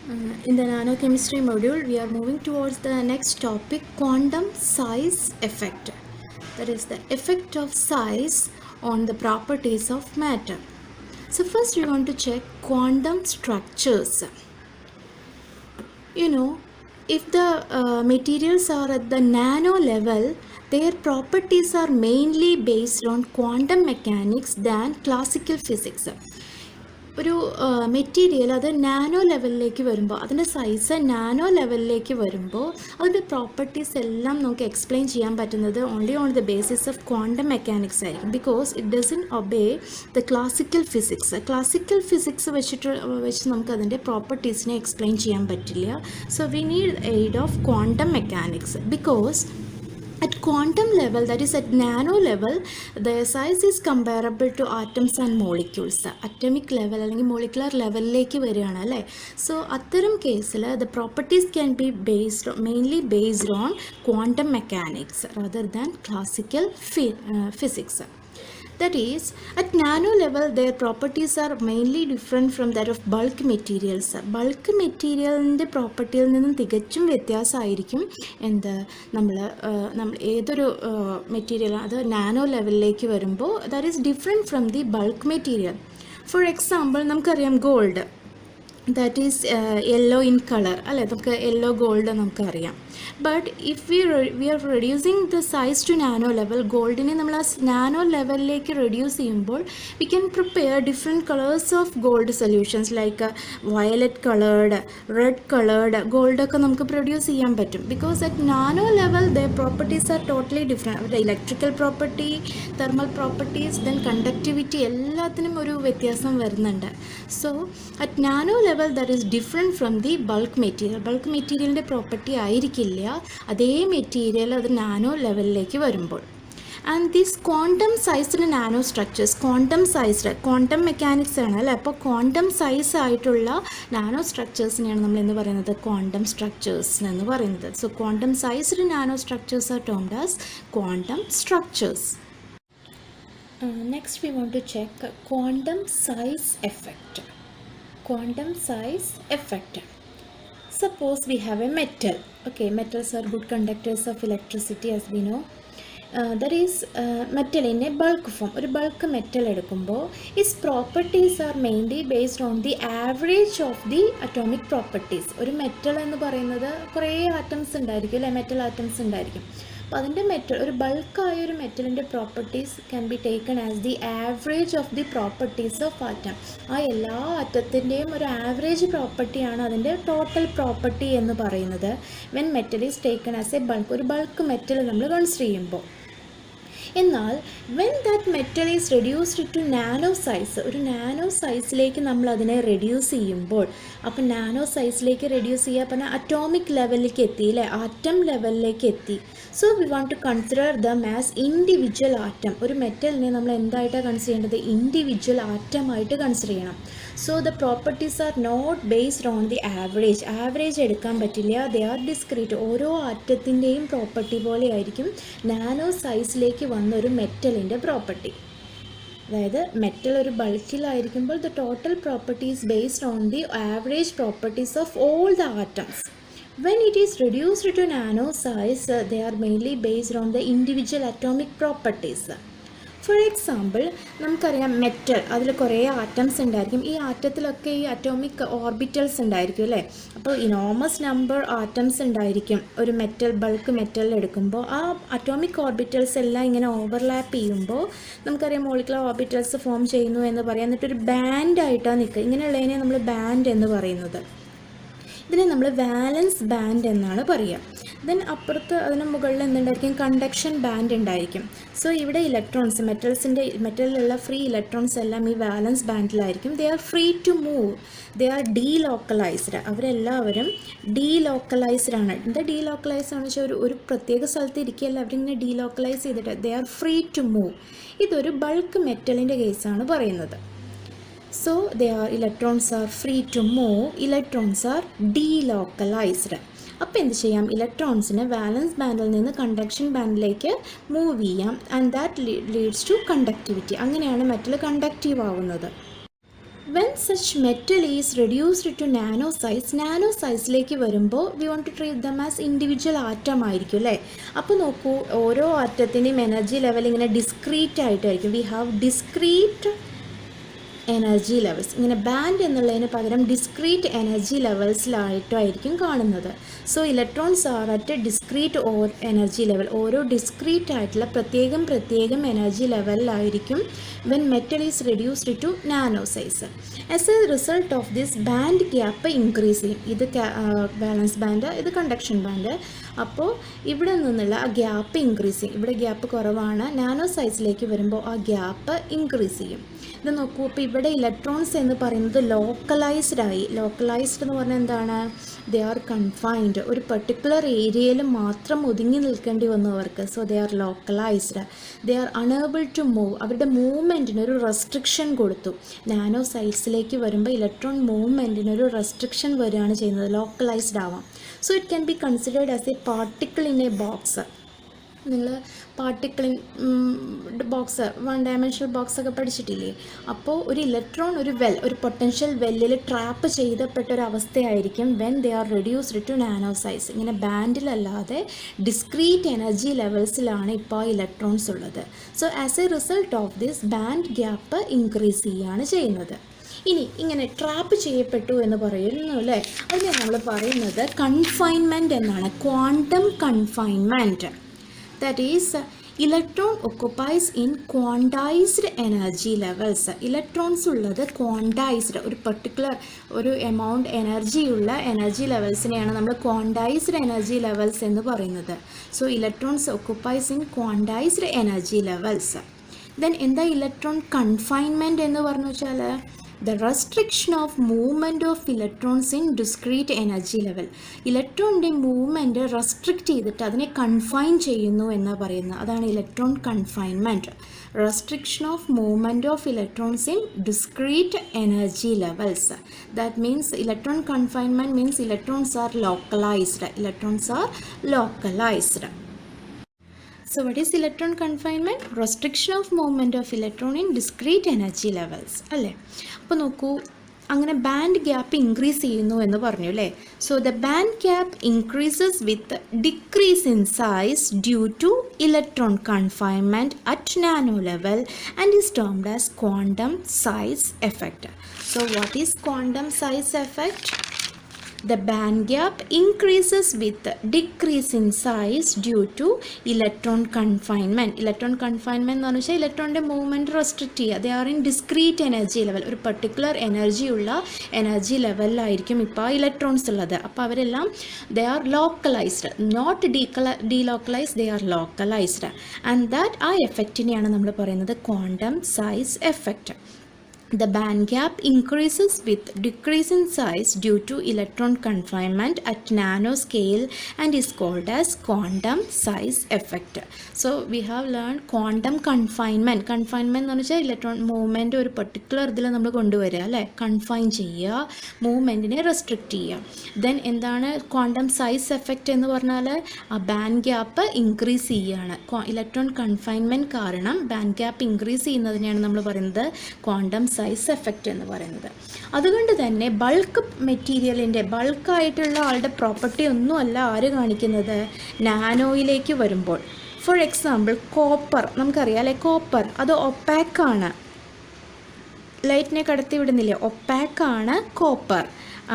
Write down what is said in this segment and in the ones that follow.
In the nanochemistry module, we are moving towards the next topic, quantum size effect. That is the effect of size on the properties of matter. So first we want to check quantum structures. If the materials are at the nano level, their properties are mainly based on quantum mechanics than classical physics. ഒരു material അത് nano ലെവലിലേക്ക് വരുമ്പോൾ അതിൻ്റെ size nano ലെവലിലേക്ക് വരുമ്പോൾ അതിൻ്റെ properties എല്ലാം നമുക്ക് എക്സ്പ്ലെയിൻ ചെയ്യാൻ പറ്റുന്നത് only on the basis of quantum mechanics ആയിരിക്കും. Because it doesn't obey the classical physics. Classical physics വെച്ച് നമുക്ക് അതിൻ്റെ പ്രോപ്പർട്ടീസിനെ എക്സ്പ്ലെയിൻ ചെയ്യാൻ പറ്റില്ല. So we need aid of quantum mechanics. Because at quantum level, that is at nano level, the size is comparable to atoms and molecules. Atomic level അല്ലെങ്കിൽ molecular ലെവലിലേക്ക് വരികയാണ് അല്ലേ. സോ അത്തരം കേസിൽ the properties can be mainly based on quantum mechanics rather than classical physics. That is, at nano level, their properties are mainly different from that of bulk materials. Bulk മെറ്റീരിയലിൻ്റെ പ്രോപ്പർട്ടിയിൽ നിന്നും തികച്ചും വ്യത്യാസമായിരിക്കും നമ്മൾ ഏതൊരു മെറ്റീരിയൽ അത് nano ലെവലിലേക്ക് വരുമ്പോൾ that is different from the bulk material. For example നമുക്കറിയാം gold, that is yellow in colour അല്ലേ, നമുക്ക് യെല്ലോ ഗോൾഡ് നമുക്കറിയാം. But if we are reducing the size to nano level, ഗോൾഡിനെ നമ്മൾ ആ നാനോ ലെവലിലേക്ക് റെഡ്യൂസ് ചെയ്യുമ്പോൾ we can prepare different colours of gold solutions like violet coloured, red coloured ഗോൾഡൊക്കെ നമുക്ക് പ്രൊഡ്യൂസ് ചെയ്യാൻ പറ്റും. Because at nano level the properties are totally different. അവരുടെ electrical property, thermal properties, then conductivity എല്ലാത്തിനും ഒരു വ്യത്യാസം വരുന്നുണ്ട്. So at nano level that is different from the bulk material. Bulk മെറ്റീരിയലിൻ്റെ പ്രോപ്പർട്ടി ആയിരിക്കില്ല അതേ മെറ്റീരിയൽ അത് നാനോ ലെവലിലേക്ക് വരുമ്പോൾ. And these quantum sized nano structures, quantum sized, quantum mechanics ആണ് അല്ലേ. അപ്പോൾ ക്വാണ്ടം സൈസ് ആയിട്ടുള്ള നാനോ സ്ട്രക്ചേഴ്സിനെയാണ് നമ്മൾ എന്ന് പറയുന്നത് ക്വാണ്ടം സ്ട്രക്ചേഴ്സ് എന്ന് പറയുന്നത്. So quantum sized nano structures are termed as quantum structures. Next we want to check quantum size effect. Quantum size effect. Suppose we have a metal. Okay, metals are good conductors of electricity as we know. That is metal in a bulk form. ഒരു bulk metal എടുക്കുമ്പോൾ its properties are mainly based on the average of the atomic properties. ഒരു metal എന്ന് പറയുന്നത് കുറേ atoms ഉണ്ടായിരിക്കും അല്ലേ, metal atoms ഉണ്ടായിരിക്കും. അപ്പോൾ അതിൻ്റെ ഒരു ബൾക്കായ ഒരു മെറ്റലിൻ്റെ properties can be taken as the average of the properties of atom. ആ എല്ലാ ആറ്റത്തിൻ്റെയും ഒരു ആവറേജ് പ്രോപ്പർട്ടിയാണ് അതിൻ്റെ ടോട്ടൽ പ്രോപ്പർട്ടി എന്ന് പറയുന്നത് when metal is taken as a bulk. ഒരു ബൾക്ക് മെറ്റൽ നമ്മൾ കൺസിഡർ ചെയ്യുമ്പോൾ. എന്നാൽ when that metal is reduced to nano size, ഒരു നാനോ സൈസിലേക്ക് നമ്മൾ അതിനെ റെഡ്യൂസ് ചെയ്യുമ്പോൾ, അപ്പം നാനോ സൈസിലേക്ക് റെഡ്യൂസ് ചെയ്യുക പറഞ്ഞാൽ അറ്റോമിക് ലെവലിലേക്ക് എത്തി അല്ലേ, ആറ്റം ലെവലിലേക്ക് എത്തി. So we want to consider them as individual atom. ഒരു മെറ്റലിനെ നമ്മൾ എന്തായിട്ടാണ് കൺസിഡർ ചെയ്യേണ്ടത്, ഇൻഡിവിജ്വൽ ആറ്റമായിട്ട് കൺസിഡർ ചെയ്യണം. So the properties are not based on the average. Average എടുക്കാൻ പറ്റില്ല, ദേ ആർ ഡിസ്ക്രീറ്റ്. ഓരോ ആറ്റത്തിൻ്റെയും പ്രോപ്പർട്ടി പോലെ ആയിരിക്കും നാനോ സൈസിലേക്ക് വന്നൊരു മെറ്റലിൻ്റെ പ്രോപ്പർട്ടി. അതായത് മെറ്റൽ ഒരു ബൾക്കിലായിരിക്കുമ്പോൾ the total property is based on the average properties of all the atoms. When it is reduced to nano size, they are mainly based on the individual atomic properties. Four example നമുക്കറിയാം metal, അതിൽ കുറേ atoms ഉണ്ടായിരിക്കും. ഈ ആറ്റത്തിലൊക്കെ ഈ atomic orbitals ഉണ്ടായിരിക്കും അല്ലേ. അപ്പോൾ enormous number atoms ഉണ്ടായിരിക്കും ഒരു മെറ്റൽ, ബൾക്ക് മെറ്റൽ എടുക്കുമ്പോൾ. ആ അറ്റോമിക് ഓർബിറ്റൽസ് എല്ലാം ഇങ്ങനെ ഓവർലാപ്പ് ചെയ്യുമ്പോൾ നമുക്കറിയാം മോളിക്കുലർ ഓർബിറ്റൽസ് ഫോം ചെയ്യുന്നു എന്ന് പറയാം. എന്നിട്ടൊരു ബാൻഡായിട്ടാണ് നിൽക്കുക. ഇങ്ങനെയുള്ളതിനെ നമ്മൾ ബാൻഡ് എന്ന് പറയുന്നത്. ഇതിനെ നമ്മൾ വാലൻസ് ബാൻഡ് എന്നാണ് പറയുക. ദെൻ അപ്പുറത്ത് അതിന് മുകളിൽ എന്തുണ്ടായിരിക്കും, കണ്ടക്ഷൻ ബാൻഡ് ഉണ്ടായിരിക്കും. സോ ഇവിടെ ഇലക്ട്രോൺസ്, മെറ്റലിലുള്ള ഫ്രീ ഇലക്ട്രോൺസ് എല്ലാം ഈ വാലൻസ് ബാൻഡിലായിരിക്കും. They are free to move, they are delocalised. അവരെല്ലാവരും ഡീലോക്കലൈസ്ഡ് ആണ്. എന്താ ഡീലോക്കലൈസ്ഡ് ആണെന്ന് വെച്ചാൽ ഒരു പ്രത്യേക സ്ഥലത്ത് ഇരിക്കുകയല്ല, അവരിങ്ങനെ ഡീലോക്കലൈസ് ചെയ്തിട്ട് they are free to move. ഇതൊരു ബൾക്ക് മെറ്റലിൻ്റെ കേസാണ് പറയുന്നത്. So electrons are free to move, electrons are delocalized. അപ്പോൾ എന്ത് ചെയ്യാം, ഇലക്ട്രോൺസിനെ വാലൻസ് ബാൻഡിൽ നിന്ന് കണ്ടക്ഷൻ ബാൻഡിലേക്ക് മൂവ് ചെയ്യാം. And that leads to conductivity. അങ്ങനെയാണ് മെറ്റൽ കണ്ടക്റ്റീവ് ആവുന്നത്. When such metal is reduced to nano sizeലേക്ക് വരുമ്പോൾ we want to treat them as individual atom ആയിരിക്കും അല്ലേ. അപ്പോൾ നോക്കൂ, ഓരോ ആറ്റത്തിൻ്റെയും എനർജി ലെവൽ ഇങ്ങനെ ഡിസ്ക്രീറ്റ് ആയിട്ടായിരിക്കും. We have discrete energy levels. ഇങ്ങനെ ബാൻഡ് എന്നുള്ളതിന് പകരം ഡിസ്ക്രീറ്റ് എനർജി ലെവൽസിലായിട്ടായിരിക്കും കാണുന്നത്. So electrons are at discrete energy level. ഓരോ ഡിസ്ക്രീറ്റ് ആയിട്ടുള്ള പ്രത്യേകം എനർജി ലെവലിലായിരിക്കും when metal is reduced to nano size. As a result of this band gap increase ചെയ്യും. ഇത് ബാലൻസ് ബാൻഡ്, ഇത് കണ്ടക്ഷൻ ബാൻഡ്. അപ്പോൾ ഇവിടെ നിന്നുള്ള ആ ഗ്യാപ്പ് ഇൻക്രീസ് ചെയ്യും. ഇവിടെ ഗ്യാപ്പ് കുറവാണ്, നാനോ സൈസിലേക്ക് വരുമ്പോൾ ആ ഗ്യാപ്പ് ഇൻക്രീസ് ചെയ്യും. ഇത് നോക്കൂ, അപ്പോൾ ഇവിടെ ഇലക്ട്രോൺസ് എന്ന് പറയുന്നത് ലോക്കലൈസ്ഡ് ആയി. ലോക്കലൈസ്ഡ് എന്ന് പറഞ്ഞാൽ എന്താണ്? They are confined. ഒരു പെർട്ടിക്കുലർ ഏരിയയിൽ മാത്രം ഒതുങ്ങി നിൽക്കേണ്ടി വന്നു അവർക്ക്. So they are localised. They are unable to move. അവരുടെ മൂവ്മെൻറ്റിന് ഒരു റെസ്ട്രിക്ഷൻ കൊടുത്തു. നാനോ സൈസിലേക്ക് വരുമ്പോൾ ഇലക്ട്രോൺ മൂവ്മെൻറ്റിന് ഒരു റെസ്ട്രിക്ഷൻ വരികയാണ് ചെയ്യുന്നത്. ലോക്കലൈസ്ഡ് ആവാം. So it can be considered as A particle in A box. നിങ്ങൾ പാർട്ടിക്കിൾ ബോക്സ്, 1 ഡയമെൻഷണൽ ബോക്സ് ഒക്കെ പഠിച്ചിട്ടില്ലേ? അപ്പോൾ ഒരു ഇലക്ട്രോൺ ഒരു പൊട്ടൻഷ്യൽ വെല്ലിൽ ട്രാപ്പ് ചെയ്തപ്പെട്ട ഒരു അവസ്ഥയായിരിക്കും when they are reduced to nano size. ഇങ്ങനെ ബാൻഡിലല്ലാതെ ഡിസ്ക്രീറ്റ് എനർജി ലെവൽസിലാണ് ഇപ്പോൾ ഇലക്ട്രോൺസ് ഉള്ളത്. So as a result of this band gap increase ചെയ്യുകയാണ് ചെയ്യുന്നത്. ഇനി ഇങ്ങനെ ട്രാപ്പ് ചെയ്യപ്പെട്ടു എന്ന് പറയുന്നു അല്ലേ, അതിനെ നമ്മൾ പറയുന്നത് കൺഫൈൻമെൻറ്റ് എന്നാണ്. Quantum confinement. That is, electron occupies in quantized energy levels. Electrons ഉള്ളത് quantized, ഒരു പെർട്ടിക്കുലർ ഒരു എമൗണ്ട് എനർജിയുള്ള എനർജി ലെവൽസിനെയാണ് നമ്മൾ quantized energy levels എന്ന് പറയുന്നത്. So electrons occupies in quantized energy levels. Then എന്താ ഇലക്ട്രോൺ കൺഫൈൻമെൻറ്റ് എന്ന് പറഞ്ഞു വെച്ചാൽ the restriction of movement of electrons in discrete energy level. ഇലക്ട്രോണിൻ്റെ മൂവ്മെൻറ്റ് റെസ്ട്രിക്റ്റ് ചെയ്തിട്ട് അതിനെ കൺഫൈൻ ചെയ്യുന്നു എന്നാണ് പറയുന്നത്. അതാണ് electron confinement. Restriction of movement of electrons in discrete energy levels. That means electron confinement means electrons are localised. Electrons are localised. So what is electron confinement? Restriction of movement of electron in discrete energy levels. അല്ലേ? അപ്പോൾ നോക്കൂ, അങ്ങനെ band gap increase ചെയ്യുന്നു എന്ന് പറഞ്ഞു അല്ലേ. So the band gap increases with decrease in size due to electron confinement at nano level and is termed as quantum size effect. So what is quantum size effect? The band gap increases with decrease in size due to electron confinement. Electron confinement എന്ന് പറഞ്ഞാൽ ഇലക്ട്രോണിൻ്റെ movement restrict ചെയ്യുക. They are in discrete energy level. ഒരു particular ഉള്ള energy ലെവലിലായിരിക്കും ഇപ്പോൾ electrons ഉള്ളത്. അപ്പോൾ അവരെല്ലാം they are localised, not delocalised, they are localised. And that ആ എഫക്റ്റിനെയാണ് നമ്മൾ പറയുന്നത് quantum size effect. The band gap increases with decrease in size due to electron confinement at nanoscale and is called as quantum size effect. So we have learned quantum confinement. Confinement എന്ന് വെച്ചാൽ electron movement ഒരു particular ഇതിൽ നമ്മൾ കൊണ്ടുവരിക അല്ലേ, confine ചെയ്യുക, മൂവ്മെൻറ്റിനെ restrict ചെയ്യുക. Then എന്താണ് ക്വാണ്ടം സൈസ് എഫക്റ്റ് എന്ന് പറഞ്ഞാൽ ആ ബാൻഡ് ഗ്യാപ്പ് ഇൻക്രീസ് ചെയ്യുകയാണ്. ഇലക്ട്രോൺ കൺഫൈൻമെൻറ്റ് കാരണം ബാൻഡ് ഗ്യാപ്പ് ഇൻക്രീസ് ചെയ്യുന്നതിനെയാണ് നമ്മൾ പറയുന്നത് ക്വാണ്ടം സൈസ് എഫക്റ്റ് എന്ന് പറയുന്നത്. അതുകൊണ്ട് തന്നെ ബൾക്ക് മെറ്റീരിയലിൻ്റെ ബൾക്കായിട്ടുള്ള ആളുടെ പ്രോപ്പർട്ടി ഒന്നുമല്ല ആര് കാണിക്കുന്നത്, നാനോയിലേക്ക് വരുമ്പോൾ. ഫോർ എക്സാമ്പിൾ കോപ്പർ, നമുക്കറിയാം അല്ലേ, കോപ്പർ അത് ഒപ്പാക്കാണ്, ലൈറ്റിനെ കടത്തി വിടുന്നില്ലേ, ഒപ്പാക്കാണ് copper.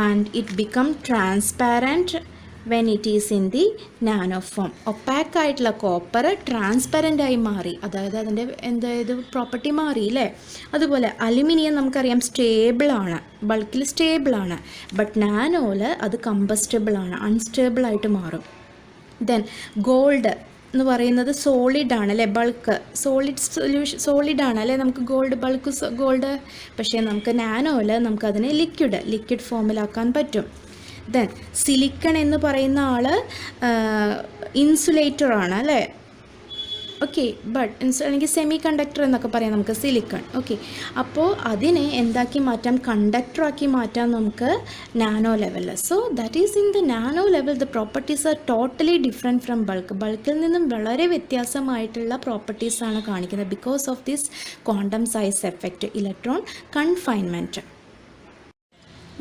And it become transparent when it is in the nano form. Opaque ആയിട്ടുള്ള കോപ്പർ ട്രാൻസ്പെറൻ്റ് ആയി മാറി, അതായത് അതിൻ്റെ എന്തായത് പ്രോപ്പർട്ടി മാറി അല്ലേ. അതുപോലെ അലുമിനിയം നമുക്കറിയാം സ്റ്റേബിളാണ്, ബൾക്കിൽ സ്റ്റേബിളാണ്, ബട്ട് നാനോയിൽ അത് കമ്പസ്റ്റബിളാണ്, അൺസ്റ്റേബിളായിട്ട് മാറും. ദെൻ ഗോൾഡ് എന്ന് പറയുന്നത് സോളിഡാണ് അല്ലേ, ബൾക്ക് സോളിഡാണ് അല്ലേ, നമുക്ക് ബൾക്ക് ഗോൾഡ്. പക്ഷേ നമുക്ക് നാനോയിൽ നമുക്കതിനെ ലിക്വിഡ് ഫോമിലാക്കാൻ പറ്റും. ദെൻ സിലിക്കൺ എന്ന് പറയുന്ന ആൾ ഇൻസുലേറ്ററാണ് അല്ലേ, ഓക്കെ. ബട്ട് അല്ലെങ്കിൽ സെമി കണ്ടക്ടർ എന്നൊക്കെ പറയാം നമുക്ക് സിലിക്കൺ, ഓക്കെ. അപ്പോൾ അതിനെ എന്താക്കി മാറ്റാം, കണ്ടക്ടറാക്കി മാറ്റാം നമുക്ക് നാനോ ലെവലിൽ. So that is in the nano level the properties are totally different from ബൾക്കിൽ നിന്നും വളരെ വ്യത്യാസമായിട്ടുള്ള പ്രോപ്പർട്ടീസാണ് കാണിക്കുന്നത് because of this quantum size effect, electron confinement.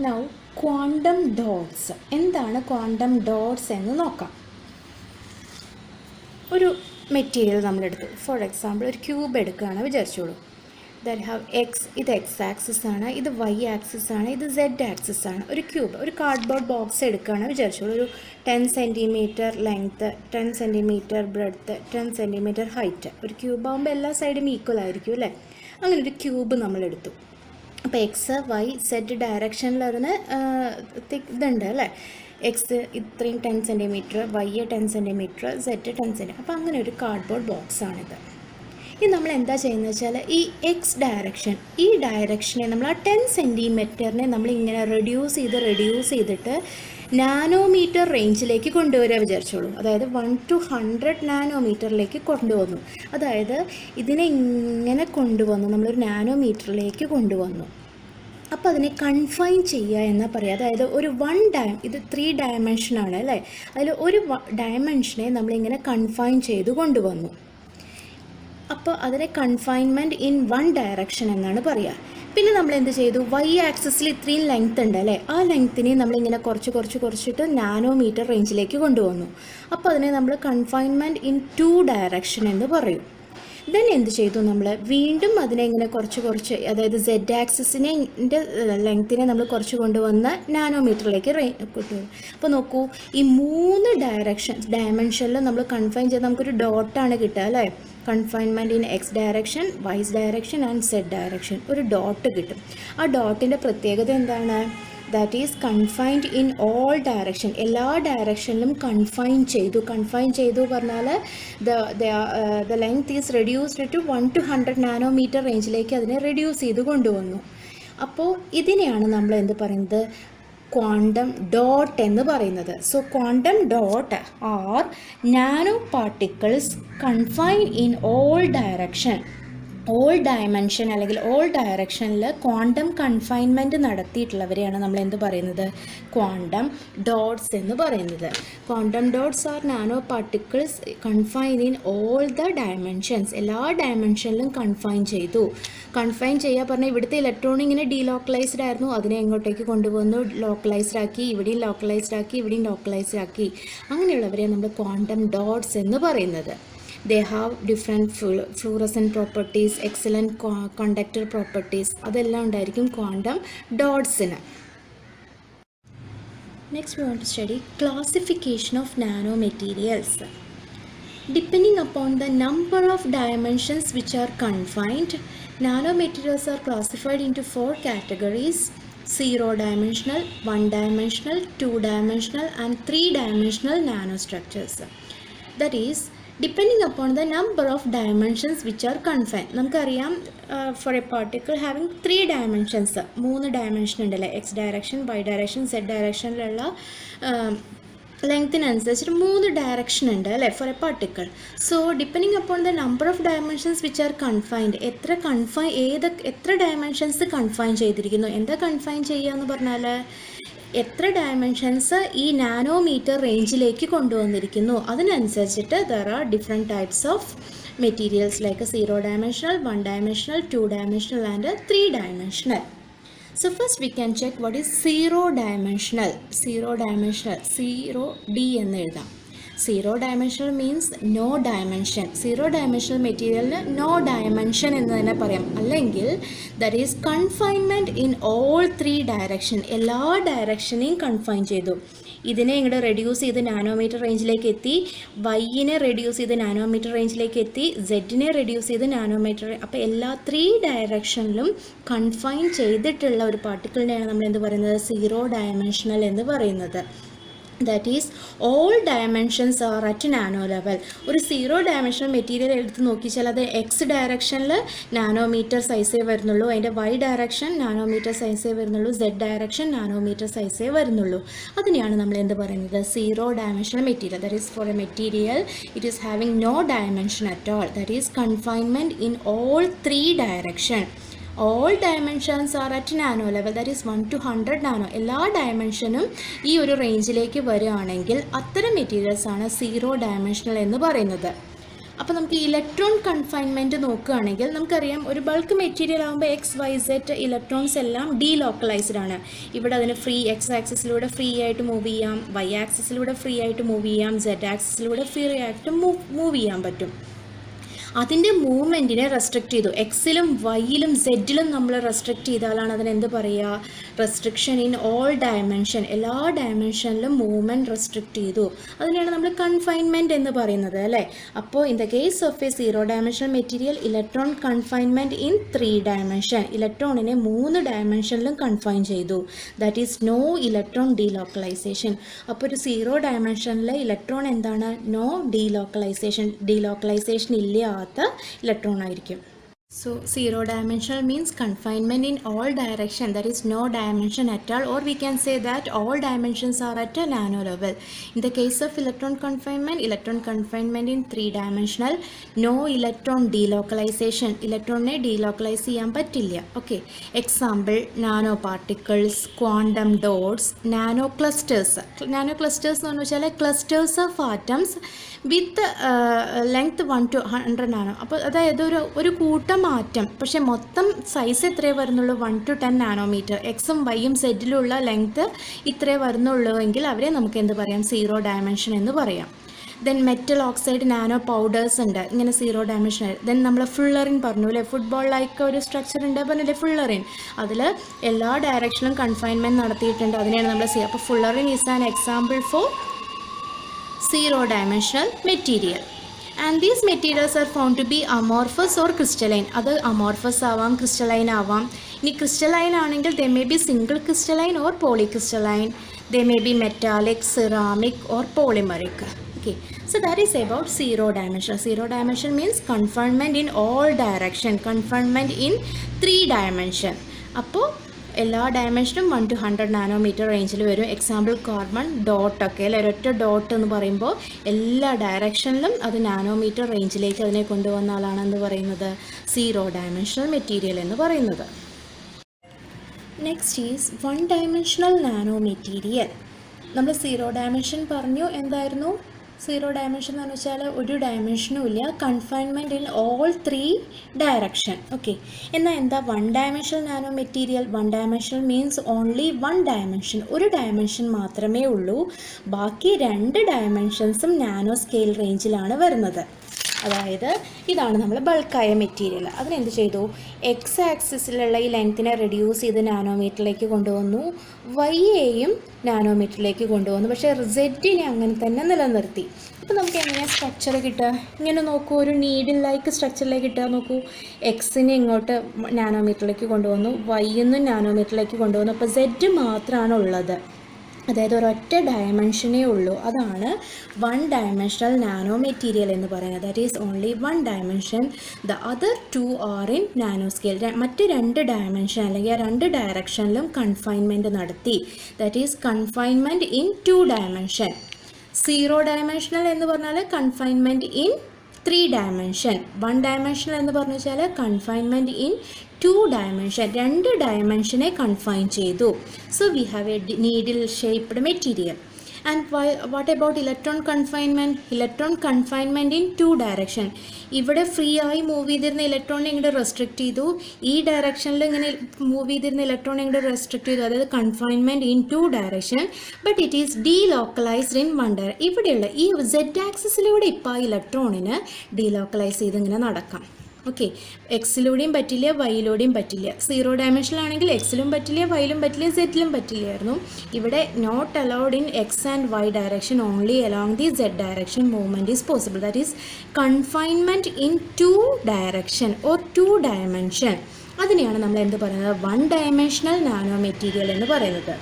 Now quantum dots. എന്താണ് ക്വാണ്ടം ഡോട്ട്സ് എന്ന് നോക്കാം. ഒരു മെറ്റീരിയൽ നമ്മളെടുത്തു. ഫോർ എക്സാമ്പിൾ ഒരു ക്യൂബ് എടുക്കുകയാണ് വിചാരിച്ചോളൂ. ദാറ്റ് ഹാവ് എക്സ്, ഇത് എക്സ് ആക്സിസ് ആണ്, ഇത് വൈ ആക്സിസ് ആണ്, ഇത് സെഡ് ആക്സിസ് ആണ്. ഒരു ക്യൂബ്, ഒരു കാർഡ്ബോർഡ് ബോക്സ് എടുക്കുകയാണ് വിചാരിച്ചോളൂ. ഒരു 10 centimetre length, 10 centimetre breadth, 10 centimetre height. ഒരു ക്യൂബ് ആകുമ്പോൾ എല്ലാ സൈഡും ഈക്വൽ ആയിരിക്കും അല്ലേ? അങ്ങനെ ഒരു ക്യൂബ് നമ്മളെടുത്തു. അപ്പോൾ എക്സ് വൈ സെഡ് ഡയറക്ഷനിൽ അതിന് ഇതുണ്ട് അല്ലേ? എക്സ് ഇത്രയും 10 centimetre, Y 10 centimetre, Z 10 centimetre. അപ്പോൾ അങ്ങനെ ഒരു കാർഡ്ബോർഡ് ബോക്സാണിത്. ഇത് നമ്മൾ എന്താ ചെയ്യുന്നത് വെച്ചാൽ ഈ എക്സ് ഡയറക്ഷൻ, ഈ ഡയറക്ഷനെ നമ്മൾ ആ 10 സെൻറ്റിമീറ്ററിനെ നമ്മളിങ്ങനെ റെഡ്യൂസ് ചെയ്തിട്ട് നാനോമീറ്റർ റേഞ്ചിലേക്ക് കൊണ്ടുവരാൻ വിചാരിച്ചോളൂ. അതായത് 1 to 100 നാനോമീറ്ററിലേക്ക് കൊണ്ടുവന്നു. അതായത് ഇതിനെ ഇങ്ങനെ കൊണ്ടുവന്നു, നമ്മളൊരു നാനോമീറ്ററിലേക്ക് കൊണ്ടുവന്നു. അപ്പോൾ അതിനെ കൺഫൈൻ ചെയ്യുക എന്നാ പറയുക. അതായത് ഒരു ഇത് 3 ഡയമെൻഷനാണ് അല്ലേ? അതിൽ ഒരു ഡയമെൻഷനെ നമ്മളിങ്ങനെ കൺഫൈൻ ചെയ്ത് കൊണ്ടുവന്നു. അപ്പോൾ അതിനെ കൺഫൈൻമെൻറ്റ് ഇൻ 1 ഡയറക്ഷൻ എന്നാണ് പറയുക. പിന്നെ നമ്മൾ എന്ത് ചെയ്തു? വൈ ആക്സിസിൽ ഇത്രയും ലെങ്ത് ഉണ്ട് അല്ലേ? ആ ലെങ്ത്തിനെ നമ്മളിങ്ങനെ കുറച്ചിട്ട് നാനോമീറ്റർ റേഞ്ചിലേക്ക് കൊണ്ടുവന്നു. അപ്പോൾ അതിനെ നമ്മൾ കൺഫൈൻമെൻറ്റ് ഇൻ 2 ഡയറക്ഷൻ എന്ന് പറയും. ദെൻ എന്ത് ചെയ്തു? നമ്മൾ വീണ്ടും അതിനെ ഇങ്ങനെ കുറച്ച് അതായത് സെഡ് ആക്സിസിനെ ലെങ്ത്തിനെ നമ്മൾ കുറച്ച് കൊണ്ടുവന്ന് നാനോമീറ്ററിലേക്ക് കൊണ്ടുവരും. അപ്പോൾ നോക്കൂ, ഈ 3 ഡയമെൻഷനിൽ നമ്മൾ കൺഫൈൻ ചെയ്ത് നമുക്കൊരു ഡോട്ടാണ് കിട്ടുക അല്ലേ? Confinement in X direction, Y's direction and Z direction. ഒരു ഡോട്ട് കിട്ടും. ആ ഡോട്ടിൻ്റെ പ്രത്യേകത എന്താണ്? That is confined in all direction. എല്ലാ ഡയറക്ഷനിലും കൺഫൈൻ ചെയ്തു പറഞ്ഞാൽ the length is reduced to 1 to 100 nanometre റേഞ്ചിലേക്ക് അതിനെ റെഡ്യൂസ് ചെയ്ത് കൊണ്ടുവന്നു. അപ്പോൾ ഇതിനെയാണ് നമ്മൾ എന്ത് പറയുന്നത്? ക്വാണ്ടം ഡോട്ട് എന്ന് പറയുന്നത്. So quantum dot are nano particles confine in all dimension അല്ലെങ്കിൽ ഓൾ ഡയറക്ഷനിൽ ക്വാണ്ടം കൺഫൈൻമെൻറ്റ് നടത്തിയിട്ടുള്ളവരെയാണ് നമ്മൾ എന്ത് പറയുന്നത്? ക്വാണ്ടം ഡോട്ട്സ് എന്ന് പറയുന്നത്. Quantum dots are nano particles confine in all the dimensions. എല്ലാ ഡയമെൻഷനിലും കൺഫൈൻ ചെയ്യുക പറഞ്ഞാൽ ഇവിടുത്തെ ഇലക്ട്രോൺ ഇങ്ങനെ ഡീലോക്കലൈസ്ഡ് ആയിരുന്നു, അതിനെ എങ്ങോട്ടേക്ക് കൊണ്ടുവന്നു? ലോക്കലൈസ്ഡ് ആക്കി, ഇവിടെയും ലോക്കലൈസ്ഡ് ആക്കി. അങ്ങനെയുള്ളവരെ നമ്മൾ ക്വാണ്ടം ഡോട്ട്സ് എന്ന് പറയുന്നത്. They have different fluorescent properties, excellent conductor properties. അതെല്ലാം ഉണ്ടായിരിക്കും quantum ഡോട്ട്സിന്. Next we want to study classification of nanomaterials. Depending upon the number of dimensions which are confined, nanomaterials are classified into 4 categories: 0-dimensional, 1-dimensional, 2-dimensional and 3-dimensional nanostructures. That is, depending upon the number of dimensions which are confined. നമുക്കറിയാം for a particle having 3 dimensions, 3 dimension ഉണ്ടല്ലേ? X direction, Y direction, Z ഡയറക്ഷനിലുള്ള ലെങ്ത്തിനനുസരിച്ചിട്ട് 3 direction ഉണ്ട് അല്ലേ for a particle. So depending upon the number of dimensions which are confined, എത്ര dimensions confine ചെയ്തിരിക്കുന്നു. എന്താ confine ചെയ്യുക എന്ന് പറഞ്ഞാൽ എത്ര ഡയമെൻഷൻസ് ഈ നാനോമീറ്റർ റേഞ്ചിലേക്ക് കൊണ്ടുവന്നിരിക്കുന്നു. അതിനനുസരിച്ചിട്ട് there are different types of materials like 0-dimensional, 1-dimensional, 2-dimensional and 3-dimensional. So first we can check what is 0-dimensional. 0D എന്ന് എഴുതാം. 0-dimensional means no dimension. 0-dimensional മെറ്റീരിയലിന് no dimension എന്ന് തന്നെ പറയാം. അല്ലെങ്കിൽ that is confinement in all 3 direction. എല്ലാ ഡയറക്ഷനെയും confine ചെയ്തു. ഇതിനെ ഇങ്ങോട്ട് റെഡ്യൂസ് ചെയ്ത് നാനോമീറ്റർ റേഞ്ചിലേക്ക് എത്തി, വൈനെ റെഡ്യൂസ് ചെയ്ത് നാനോമീറ്റർ റേഞ്ചിലേക്ക് എത്തി, സെഡിനെ റെഡ്യൂസ് ചെയ്ത് നാനോമീറ്റർ. അപ്പോൾ എല്ലാ 3 ഡയറക്ഷനിലും കൺഫൈൻ ചെയ്തിട്ടുള്ള ഒരു പാർട്ടിക്കിളിനെയാണ് നമ്മൾ എന്ത് പറയുന്നത്? 0-dimensional എന്ന് പറയുന്നത്. That is all dimensions are at nano level. ഒരു 0-dimensional മെറ്റീരിയൽ എടുത്ത് നോക്കിച്ചാൽ അത് എക്സ് ഡയറക്ഷനിൽ നാനോമീറ്റർ സൈസേ വരുന്നുള്ളൂ, അതിൻ്റെ വൈ ഡയറക്ഷൻ നാനോമീറ്റർ സൈസേ വരുന്നുള്ളൂ, സെഡ് ഡയറക്ഷൻ നാനോമീറ്റർ സൈസേ വരുന്നുള്ളൂ. അതിനെയാണ് നമ്മൾ എന്ത് പറയുന്നത്? 0-dimensional material. That is for a material it is having no dimension at all. That is confinement in all 3 direction. all dimensions are at nano level, that is 1 to 100 nano. എല്ലാ ഡയമെൻഷനും ഈ ഒരു റേഞ്ചിലേക്ക് വരികയാണെങ്കിൽ അത്തരം മെറ്റീരിയൽസ് ആണ് 0-dimensional എന്ന് പറയുന്നത്. അപ്പോൾ നമുക്ക് ഇലക്ട്രോൺ കൺഫൈൻമെൻറ്റ് നോക്കുകയാണെങ്കിൽ നമുക്കറിയാം ഒരു ബൾക്ക് മെറ്റീരിയൽ ആകുമ്പോൾ XYZ ഇലക്ട്രോൺസ് എല്ലാം ഡീലോക്കലൈസ്ഡ് ആണ്. ഇവിടെ അതിന് ഫ്രീ X ആക്സിസിലൂടെ ഫ്രീ ആയിട്ട് മൂവ് ചെയ്യാം, Y ആക്സിസിലൂടെ ഫ്രീ ആയിട്ട് മൂവ് ചെയ്യാം, Z ആക്സിസിലൂടെ ഫ്രീ ആയിട്ട് മൂവ് ചെയ്യാൻ പറ്റും. അതിൻ്റെ മൂവ്മെൻറ്റിനെ റെസ്ട്രിക്റ്റ് ചെയ്തു. എക്സിലും വൈയിലും സെഡിലും നമ്മൾ റെസ്ട്രിക്റ്റ് ചെയ്താലാണ് അതിനെന്ത് പറയുക? Restriction in all dimension. എല്ലാ ഡയമെൻഷനിലും മൂവ്മെൻറ്റ് റെസ്ട്രിക്റ്റ് ചെയ്തു. അതിനെയാണ് നമ്മൾ കൺഫൈൻമെൻറ്റ് എന്ന് പറയുന്നത് അല്ലേ. അപ്പോൾ in the case of a 0 dimensional material electron confinement in 3 dimension. ഇലക്ട്രോണിനെ 3 ഡയമെൻഷനിലും കൺഫൈൻ ചെയ്തു. That is no electron delocalisation. അപ്പോൾ ഒരു 0 ഡയമെൻഷനിലെ ഇലക്ട്രോൺ എന്താണ്? No delocalisation. ഡീലോക്കലൈസേഷൻ ഇല്ലാത്ത ഇലക്ട്രോൺ ആയിരിക്കും. So 0 dimensional means confinement in all direction, that is no dimension at all, or we can say that all dimensions are at a nano level. In the case of electron confinement in 3 dimensional, no electron delocalization. Electron delocalize ചെയ്യാൻ പറ്റില്ല. Okay, example nano particles, quantum dots, nano clusters. Nano clusters എന്ന് വെച്ചാൽ clusters of atoms with length 1 to 100 nano. അപ്പോൾ അതായത് ഒരു കൂട്ടം മാറ്റം, പക്ഷേ മൊത്തം സൈസ് എത്രയേ വരുന്നുള്ളൂ? 1 to 10 നാനോമീറ്റർ. എക്സും വൈയും സെഡിലുള്ള ലെങ്ത്ത് ഇത്രേ വരുന്നുള്ളൂ എങ്കിൽ അവരെ നമുക്ക് എന്ത് പറയാം? 0 ഡയമെൻഷൻ എന്ന് പറയാം. Then metal oxide nano powders ഉണ്ട്, ഇങ്ങനെ 0 ഡയമെൻഷൻ. ദെൻ നമ്മൾ ഫുള്ളറിൻ പറഞ്ഞു അല്ലേ, ഫുട്ബോൾ ലൈക്ക് ഒരു സ്ട്രക്ചർ ഉണ്ട് പറഞ്ഞില്ലേ ഫുള്ളറിൻ. അതിൽ എല്ലാ ഡയറക്ഷനിലും കൺഫൈൻമെൻറ്റ് നടത്തിയിട്ടുണ്ട്, അതിനെയാണ് നമ്മൾ ചെയ്യുക. അപ്പോൾ fullerene is an example for 0 dimensional material. And these materials are found to be amorphous or crystalline. അത് amorphous ആവാം, crystalline ആവാം. ഇനി crystalline ആണെങ്കിൽ they may be single crystalline or polycrystalline. They may be metallic, ceramic or polymeric. Okay, so that is about 0 dimension. 0 dimension means confinement in all direction, confinement in 3 dimension. അപ്പോൾ എല്ലാ ഡയമെൻഷനും 1 to 100 nanometre റേഞ്ചിൽ വരും. Example carbon ഡോട്ടൊക്കെ അല്ലെ, ഒരൊറ്റ dot എന്ന് പറയുമ്പോൾ എല്ലാ ഡയറക്ഷനിലും അത് നാനോമീറ്റർ റേഞ്ചിലേക്ക് അതിനെ കൊണ്ടുവന്ന ആളാണെന്ന് പറയുന്നത് 0 ഡയമെൻഷണൽ മെറ്റീരിയൽ എന്ന് പറയുന്നത്. Next is 1 dimensional nano material. നമ്മൾ 0 ഡയമെൻഷൻ പറഞ്ഞു, എന്തായിരുന്നു 0 ഡയമെൻഷൻ എന്ന് വെച്ചാൽ ഒരു ഡയമെൻഷനും ഇല്ല, confinement in all 3 direction. Okay, എന്നാൽ എന്താ 1 dimensional nano material? 1 dimensional means only 1 dimension, ഒരു ഡയമെൻഷൻ മാത്രമേ ഉള്ളൂ. ബാക്കി 2 ഡയമെൻഷൻസും നാനോ സ്കെയിൽ റേഞ്ചിലാണ് വരുന്നത്. അതായത് ഇതാണ് നമ്മൾ ബൾക്കായ മെറ്റീരിയൽ. അതിനെന്ത് ചെയ്തു? എക്സ് ആക്സിസിലുള്ള ഈ ലെങ്ത്തിനെ റെഡ്യൂസ് ചെയ്ത് നാനോമീറ്ററിലേക്ക് കൊണ്ടുവന്നു, വൈയെയും നാനോമീറ്ററിലേക്ക് കൊണ്ടുവന്നു, പക്ഷേ സെഡിനെ അങ്ങനെ തന്നെ നിലനിർത്തി. അപ്പോൾ നമുക്ക് എങ്ങനെയാണ് സ്ട്രക്ചർ കിട്ടുക? ഇങ്ങനെ നോക്കൂ, ഒരു നീഡിൽ ലൈക്ക് സ്ട്രക്ചറിലേക്ക് കിട്ടുക. നോക്കൂ, എക്സിനെ ഇങ്ങോട്ട് നാനോമീറ്ററിലേക്ക് കൊണ്ടുവന്നു, വൈയെന്നും നാനോമീറ്ററിലേക്ക് കൊണ്ടുവന്നു, അപ്പോൾ സെഡ് മാത്രമാണ് ഉള്ളത്. അതായത് ഒരൊറ്റ ഡയമെൻഷനേ ഉള്ളൂ. അതാണ് 1 ഡയമെൻഷണൽ നാനോ മെറ്റീരിയൽ എന്ന് പറയുന്നത്. That is only 1 dimension. The other 2 are in nano scale. മറ്റ് 2 ഡയമെൻഷൻ അല്ലെങ്കിൽ ആ 2 ഡയറക്ഷനിലും കൺഫൈൻമെൻറ്റ് നടത്തി. That is confinement in 2 dimension. 0 dimensional എന്ന് പറഞ്ഞാൽ കൺഫൈൻമെൻറ്റ് ഇൻ 3 ഡയമെൻഷൻ. 1 ഡയമെൻഷണൽ എന്ന് പറഞ്ഞു വെച്ചാൽ കൺഫൈൻമെൻറ്റ് ഇൻ 2 ഡയമെൻഷൻ. 2 ഡയമെൻഷനെ കൺഫൈൻ ചെയ്തു. So we have A needle shaped material. And what about electron confinement? Electron confinement in 2 direction. ഇവിടെ free ആയി move ചെയ്തിരുന്ന ഇലക്ട്രോണിനെ ഇങ്ങോട്ട് റെസ്ട്രിക്റ്റ് ചെയ്തു, ഈ ഡയറക്ഷനിൽ ഇങ്ങനെ മൂവ് ചെയ്തിരുന്ന ഇലക്ട്രോണിനെ ഇങ്ങോട്ട് റെസ്ട്രിക്റ്റ് ചെയ്തു. അതായത് confinement in 2 direction, but it is delocalised in 1 direction. ഇവിടെയുള്ള ഈ സെഡ് ആക്സിസിലൂടെ ഇപ്പോൾ ആ ഇലക്ട്രോണിന് ഡീലോക്കലൈസ് ചെയ്ത് ഇങ്ങനെ നടക്കാം. ഓക്കെ, എക്സിലൂടെയും പറ്റില്ല, വൈയിലൂടെയും പറ്റില്ല. 0 ഡയമെൻഷനിലാണെങ്കിൽ എക്സിലും പറ്റില്ല, വൈയിലും പറ്റില്ല, സെഡിലും പറ്റില്ലായിരുന്നു. ഇവിടെ not allowed in X and Y direction, only along the Z direction movement is possible. That is confinement in 2 direction or 2 dimension. അതിനെയാണ് നമ്മൾ എന്ത് പറയുന്നത്? 1 ഡയമെൻഷണൽ നാനോ മെറ്റീരിയൽ എന്ന് പറയുന്നത്.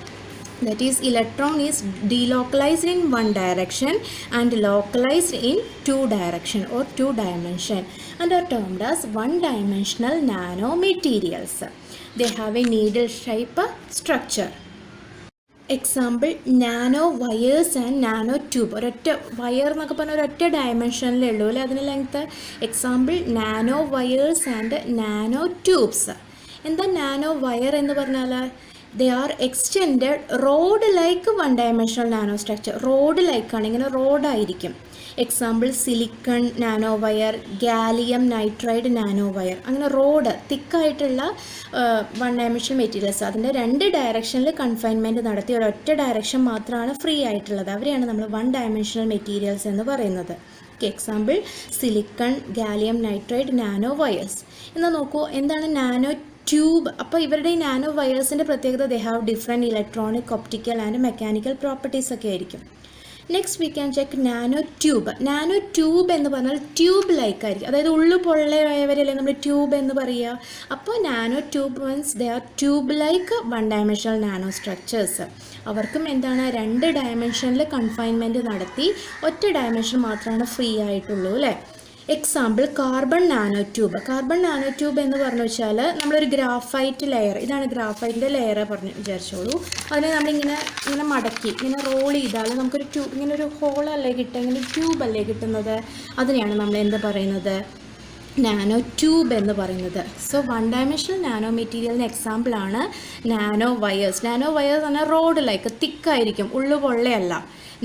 That is, electron is delocalized in 1 direction and localized in 2 direction or 2 dimension and are termed as 1 dimensional nanomaterials. They have a needle shape structure. Example nano wires and nano tube. ഒരൊറ്റ wire എന്നൊക്കെ പറഞ്ഞാൽ ഒരൊറ്റ ഡയമെൻഷനിലേ ഉള്ളൂ അല്ലേ അതിന് length. Example nano wires and nano tubes. എന്താ nano wire എന്ന് പറഞ്ഞാൽ? they are extended rod like 1 dimensional nano structure. Rod ലൈക്കാണ്, ഇങ്ങനെ റോഡായിരിക്കും. Example silicon nano wire, gallium nitride nano wire. അങ്ങനെ റോഡ് തിക്കായിട്ടുള്ള വൺ ഡയമെൻഷണൽ മെറ്റീരിയൽസ്, അതിൻ്റെ 2 ഡയറക്ഷനിൽ കൺഫൈൻമെൻറ്റ് നടത്തി ഒരൊറ്റ ഡയറക്ഷൻ മാത്രമാണ് ഫ്രീ ആയിട്ടുള്ളത്. അവരെയാണ് നമ്മൾ വൺ ഡയമെൻഷണൽ മെറ്റീരിയൽസ് എന്ന് പറയുന്നത്. Example silicon, gallium nitride nano wires. എന്നാൽ നോക്കൂ, എന്താണ് നാനോ ട്യൂബ്? അപ്പോൾ ഇവരുടെ ഈ നാനോ വയേഴ്സിൻ്റെ പ്രത്യേകത they have different electronic, optical and mechanical properties ഒക്കെ ആയിരിക്കും. Next we can check nano tube. Nano tube എന്ന് പറഞ്ഞാൽ ട്യൂബ് ലൈക്ക് ആയിരിക്കും, അതായത് ഉള്ളു പൊള്ളയായവരല്ലേ നമ്മൾ ട്യൂബ് എന്ന് പറയുക. അപ്പോൾ nano tube means they are tube like one dimensional nano structures. അവർക്കും എന്താണ് 2 ഡയമെൻഷനിൽ കൺഫൈൻമെൻറ്റ് നടത്തി ഒറ്റ ഡയമെൻഷൻ മാത്രമാണ് ഫ്രീ ആയിട്ടുള്ളൂ അല്ലേ. Example carbon nano tube. Carbon nano tube എന്ന് പറഞ്ഞു വെച്ചാൽ നമ്മളൊരു ഗ്രാഫൈറ്റ് ലെയർ, ഇതാണ് ഗ്രാഫൈറ്റിൻ്റെ ലെയർ പറഞ്ഞു വിചാരിച്ചോളൂ. അതിനെ നമ്മളിങ്ങനെ മടക്കി ഇങ്ങനെ റോൾ ചെയ്താൽ നമുക്കൊരു ട്യൂബ്, ഇങ്ങനെ ഒരു ഹോളല്ലേ കിട്ടുക, ഇങ്ങനെ ട്യൂബല്ലേ കിട്ടുന്നത്. അതിനെയാണ് നമ്മൾ എന്താ പറയുന്നത്, നാനോ ട്യൂബ് എന്ന് പറയുന്നത്. സോ വൺ ഡയമെൻഷണൽ നാനോ മെറ്റീരിയലിന് എക്സാമ്പിളാണ് നാനോ വയേഴ്സ്. നാനോ വയേഴ്സ് പറഞ്ഞാൽ റോഡ് ലൈക്ക് തിക്കായിരിക്കും, ഉള്ളു പൊള്ളയല്ല.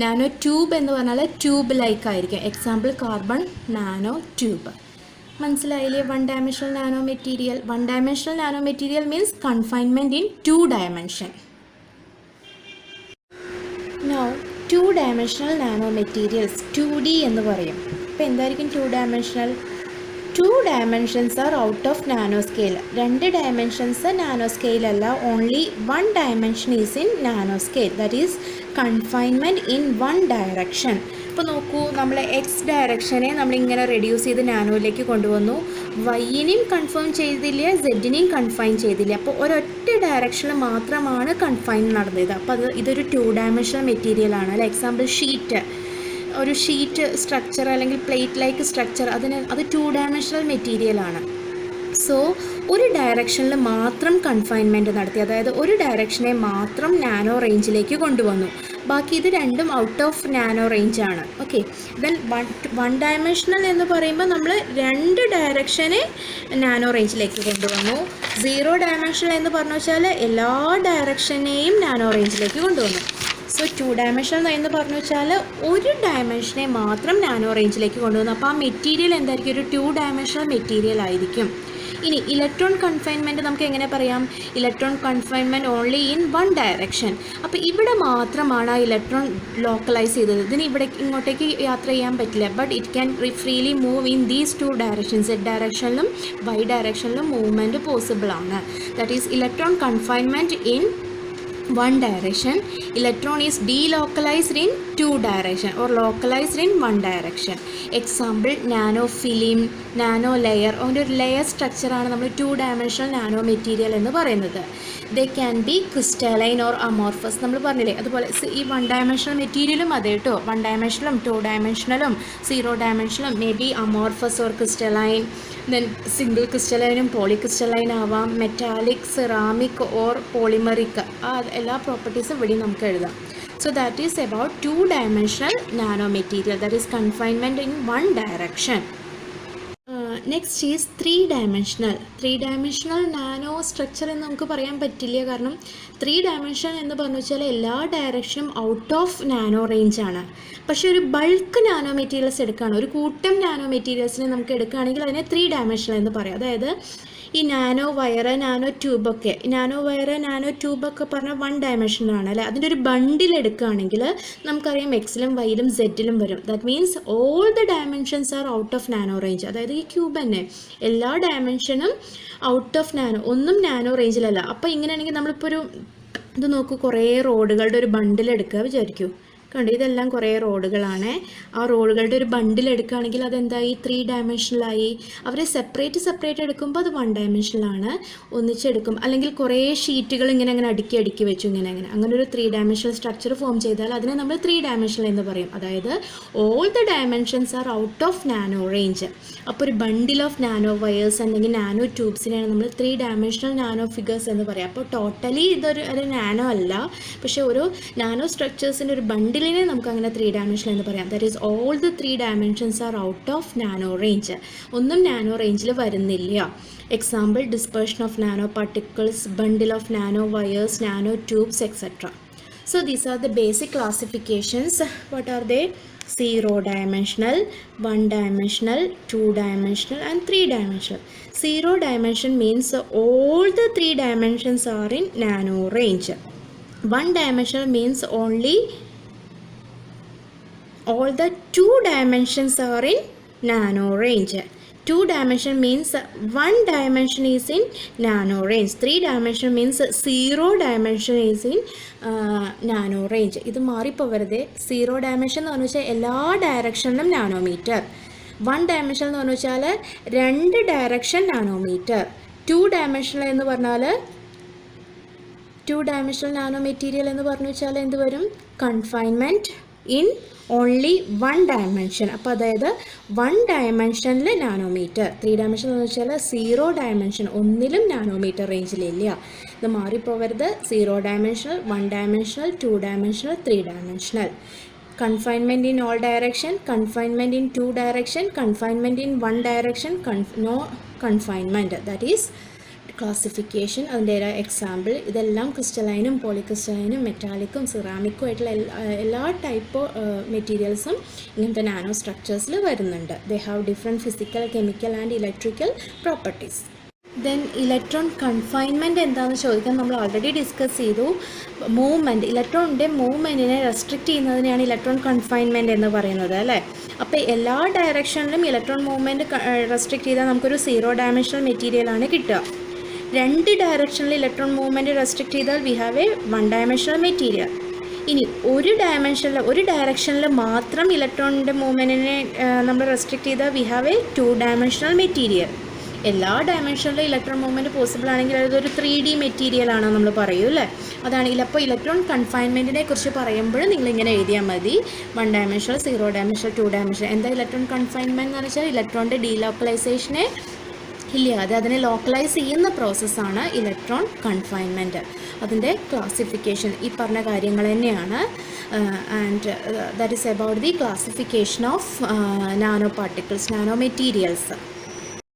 നാനോ ട്യൂബ് എന്ന് പറഞ്ഞാൽ ട്യൂബ് ലൈക്ക് ആയിരിക്കും. Example carbon nano tube. മനസ്സിലായില്ലേ one dimensional nano material? One dimensional nano material means confinement in 2 dimension. Now 2 dimensional nano materials 2D എന്ന് പറയും. അപ്പോൾ എന്തായിരിക്കും 2 dimensional? 2 dimensions are out of nanoscale. 2 dimensions nanoscale അല്ല, only 1 dimension is in nanoscale, that is confinement in 1 direction. ഇപ്പോൾ നോക്കൂ, നമ്മൾ X ഡയറക്ഷനെ നമ്മളിങ്ങനെ reduce ചെയ്ത് നാനോയിലേക്ക് കൊണ്ടുവന്നു. വൈനെയും കൺഫേം ചെയ്തില്ല, സെഡിനെയും കൺഫൈൻ ചെയ്തില്ല. അപ്പോൾ ഒരൊറ്റ ഡയറക്ഷനിൽ മാത്രമാണ് കൺഫൈൻ നടന്നത്. അപ്പോൾ ഇതൊരു 2 ഡയമെൻഷണൽ മെറ്റീരിയലാണ് അല്ലേ. എക്സാമ്പിൾ ഷീറ്റ്, ഒരു ഷീറ്റ് സ്ട്രക്ചർ അല്ലെങ്കിൽ പ്ലേറ്റ് ലൈക്ക് സ്ട്രക്ചർ, അത് 2 ഡയമെൻഷണൽ മെറ്റീരിയലാണ്. സോ ഒരു ഡയറക്ഷനിൽ മാത്രം കൺഫൈൻമെൻറ്റ് നടത്തി, അതായത് ഒരു ഡയറക്ഷനെ മാത്രം നാനോ റേഞ്ചിലേക്ക് കൊണ്ടുവന്നു. ബാക്കി ഇത് രണ്ടും ഔട്ട് ഓഫ് നാനോ റേഞ്ചാണ്. ഓക്കെ, ദെൻ വൺ ഡയമെൻഷണൽ എന്ന് പറയുമ്പോൾ നമ്മൾ 2 ഡയറക്ഷനെ നാനോ റേഞ്ചിലേക്ക് കൊണ്ടുവന്നു. 0 ഡയമെൻഷണൽ എന്ന് പറഞ്ഞു വെച്ചാൽ എല്ലാ ഡയറക്ഷനെയും നാനോ റേഞ്ചിലേക്ക് കൊണ്ടുവന്നു. സോ 2 ഡയമെൻഷണൽ എന്ന് പറഞ്ഞു വെച്ചാൽ ഒരു ഡയമെൻഷനെ മാത്രം നാനോ റേഞ്ചിലേക്ക് കൊണ്ടുവന്നു. അപ്പോൾ ആ മെറ്റീരിയൽ എന്തായിരിക്കും, ഒരു 2 ഡയമെൻഷണൽ മെറ്റീരിയൽ ആയിരിക്കും. ഇനി ഇലക്ട്രോൺ കൺഫൈൻമെൻറ്റ് നമുക്ക് എങ്ങനെ പറയാം? Electron confinement only in 1 direction. അപ്പോൾ ഇവിടെ മാത്രമാണ് ആ ഇലക്ട്രോൺ ലോക്കലൈസ് ചെയ്തത്. ഇതിന് ഇവിടെ ഇങ്ങോട്ടേക്ക് യാത്ര ചെയ്യാൻ പറ്റില്ല. But it can freely move in these 2 directions. Z ഡയറക്ഷനിലും Y ഡയറക്ഷനിലും മൂവ്മെൻറ്റ് പോസിബിൾ ആണ്. That is electron confinement in 1 direction. Electron is delocalized in 2 direction or localized in 1 direction. Example nanofilm, nano layer. ഒരു layer സ്ട്രക്ചറാണ് നമ്മൾ 2 dimensional nano material എന്ന് പറയുന്നത്. They can be crystalline or amorphous. നമ്മൾ പറഞ്ഞില്ലേ, അതുപോലെ ഈ 1 dimensional മെറ്റീരിയലും അതെ കേട്ടോ. 1 ഡയമെൻഷണലും 2 ഡയമെൻഷണലും 0 ഡയമെൻഷണലും may be amorphous or crystalline. Then single ക്രിസ്റ്റലൈനും പോളിക്രിസ്റ്റലൈൻ ആവാം, മെറ്റാലിക്, സെറാമിക് ഓർ പോളിമറിക്. ആ എല്ലാ പ്രോപ്പർട്ടീസും ഇവിടെ നമുക്ക് എഴുതാം. So that is about 2 dimensional nano material, that is confinement in 1 direction. Next is 3 dimensional. 3 dimensional nano structure എന്ന് നമുക്ക് പറയാൻ പറ്റില്ല, കാരണം 3 dimension എന്ന് പറഞ്ഞു വെച്ചാൽ എല്ലാ ഡയറക്ഷനും ഔട്ട് ഓഫ് നാനോ റേഞ്ച് ആണ്. പക്ഷേ ഒരു ബൾക്ക് നാനോ മെറ്റീരിയൽസ് എടുക്കുകയാണ്, ഒരു കൂട്ടം നാനോ മെറ്റീരിയൽസിനെ നമുക്ക് എടുക്കുകയാണെങ്കിൽ അതിനെ 3 dimensional എന്ന് പറയാം. അതായത് ഈ നാനോ വയറ്, നാനോ ട്യൂബൊക്കെ, നാനോ വയറ്, നാനോ ട്യൂബൊക്കെ പറഞ്ഞാൽ 1 ഡയമെൻഷനാണ് അല്ലേ. അതിൻ്റെ ഒരു ബണ്ടിൽ എടുക്കുകയാണെങ്കിൽ നമുക്കറിയാം എക്സിലും വൈയിലും സെഡിലും വരും. That means all the dimensions are out of nano range. അതായത് ഈ ക്യൂബ് തന്നെ എല്ലാ ഡയമെൻഷനും ഔട്ട് ഓഫ് നാനോ, ഒന്നും നാനോ റേഞ്ചിലല്ല. അപ്പോൾ ഇങ്ങനെയാണെങ്കിൽ നമ്മളിപ്പോൾ ഒരു ഇത് നോക്കൂ, കുറേ റോഡുകളുടെ ഒരു ബണ്ടിൽ എടുക്കുക വിചാരിക്കൂ. കണ്ടു, ഇതെല്ലാം കുറേ റോഡുകളാണ്. ആ റോഡുകളുടെ ഒരു ബണ്ടിൽ എടുക്കുകയാണെങ്കിൽ അതെന്തായി, 3 ഡയമെൻഷനിലായി. അവരെ സെപ്പറേറ്റ് എടുക്കുമ്പോൾ അത് 1 ഡയമെൻഷനിലാണ്. ഒന്നിച്ചെടുക്കും അല്ലെങ്കിൽ കുറേ ഷീറ്റുകൾ ഇങ്ങനെ അടുക്കി വെച്ചു അങ്ങനെ ഒരു 3 ഡയമെൻഷണൽ സ്ട്രക്ചർ ഫോം ചെയ്താൽ അതിനെ നമ്മൾ 3 ഡയമെൻഷണൽ എന്ന് പറയും. അതായത് all the dimensions are out of nano range. അപ്പോൾ ഒരു ബണ്ടിൽ ഓഫ് നാനോ വയേഴ്സ് അല്ലെങ്കിൽ നാനോ ട്യൂബ്സിനെയാണ് നമ്മൾ 3 ഡയമെൻഷണൽ നാനോ ഫിഗേഴ്സ് എന്ന് പറയാം. അപ്പോൾ ടോട്ടലി ഇതൊരു നാനോ അല്ല, പക്ഷേ ഒരു നാനോ സ്ട്രക്ചേഴ്സിൻ്റെ ഒരു ബണ്ടിൽ നമുക്ക് അങ്ങനെ 3 ഡയമെൻഷൻ എന്ന് പറയാം. That is all the 3 dimensions are out of nano range. ഒന്നും നാനോ റേഞ്ചിൽ വരുന്നില്ല. Example dispersion of nano particles, bundle of nano wires, nano tubes, etcetera. So these are the basic classifications. What are they? 0 dimensional, 1 dimensional, 2 dimensional and 3 dimensional. 0 dimension means all the 3 dimensions are in nano range. 1 dimensional means only all the 2 dimensions are in nano range. 2 dimension means 1 dimension is in nano range. 3 dimension means 0 dimension is in nano range. ഇത് മാറിപ്പോവരുത്. 0 dimension എന്ന് പറഞ്ഞു വെച്ചാൽ എല്ലാ ഡയറക്ഷനിലും nanometre. 1 dimension എന്ന് പറഞ്ഞു വെച്ചാൽ 2 direction nanometre. 2 dimensional എന്ന് പറഞ്ഞാൽ 2 dimensional നാനോ മെറ്റീരിയൽ എന്ന് പറഞ്ഞു വെച്ചാൽ എന്ത് വരും? Confinement in only 1 dimension. അപ്പോൾ അതായത് 1 dimensionൽ നാനോമീറ്റർ. 3 dimension എന്ന് വെച്ചാൽ 0 dimension, ഒന്നിലും നാനോമീറ്റർ റേഞ്ചിലില്ല. ഇത് മാറിപ്പോവരുത്. 0 dimensional, 1 dimensional, 2 dimensional, 3 dimensional. Confinement in all direction, confinement in 2 direction, confinement in 1 direction, no confinement. That is classification. അതിൻ്റെ എക്സാമ്പിൾ ഇതെല്ലാം ക്രിസ്റ്റലൈനും പോളിക്രിസ്റ്റലൈനും മെറ്റാലിക്കും സിറാമിക്കും ആയിട്ടുള്ള എല്ലാ ടൈപ്പ് മെറ്റീരിയൽസും ഇങ്ങനത്തെ നാനോ സ്ട്രക്ചേഴ്സിൽ വരുന്നുണ്ട്. They have different physical, chemical and electrical properties. Then electron confinement എന്താണെന്ന് ചോദിക്കാൻ നമ്മൾ already discuss ചെയ്തു. മൂവ്മെൻറ്റ്, ഇലക്ട്രോണിൻ്റെ മൂവ്മെൻറ്റിനെ റെസ്ട്രിക്റ്റ് ചെയ്യുന്നതിനെയാണ് ഇലക്ട്രോൺ കൺഫൈൻമെൻറ്റ് എന്ന് പറയുന്നത് അല്ലേ. അപ്പോൾ എല്ലാ ഡയറക്ഷനിലും ഇലക്ട്രോൺ മൂവ്മെൻറ്റ് റെസ്ട്രിക്റ്റ് ചെയ്താൽ നമുക്കൊരു 0 dimensional മെറ്റീരിയലാണ് കിട്ടുക. 2 ഡയറക്ഷനിൽ ഇലക്ട്രോൺ മൂവ്മെൻറ്റ് റെസ്ട്രിക്റ്റ് ചെയ്താൽ we have A 1 dimensional material. ഇനി ഒരു ഡയറക്ഷനിൽ മാത്രം ഇലക്ട്രോണിൻ്റെ മൂവ്മെൻറ്റിനെ നമ്മൾ റെസ്ട്രിക്റ്റ് ചെയ്താൽ we have A 2 dimensional material. എല്ലാ ഡയമെൻഷനിലും ഇലക്ട്രോൺ മൂവ്മെൻറ്റ് പോസിബിൾ ആണെങ്കിൽ അതൊരു 3D മെറ്റീരിയലാണ് നമ്മൾ പറയൂ അല്ലേ. അതാണ് അപ്പോൾ ഇലക്ട്രോൺ കൺഫൈൻമെൻറ്റിനെ കുറിച്ച് പറയുമ്പോൾ നിങ്ങളിങ്ങനെ എഴുതിയാൽ മതി. 1 dimensional, 0 dimensional, 2 dimensional. എന്താ ഇലക്ട്രോൺ കൺഫൈൻമെൻറ്റ് എന്ന് വെച്ചാൽ ഇലക്ട്രോണിൻ്റെ ഡീലോക്കലൈസേഷനെ ഇല്ലാതെ അതിനെ ലോക്കലൈസ് ചെയ്യുന്ന പ്രോസസ്സാണ് ഇലക്ട്രോൺ കൺഫൈൻമെൻറ്റ്. അതിൻ്റെ ക്ലാസിഫിക്കേഷൻ ഈ പറഞ്ഞ കാര്യങ്ങൾ തന്നെയാണ്. And that is about the classification of nano particles, nano materials.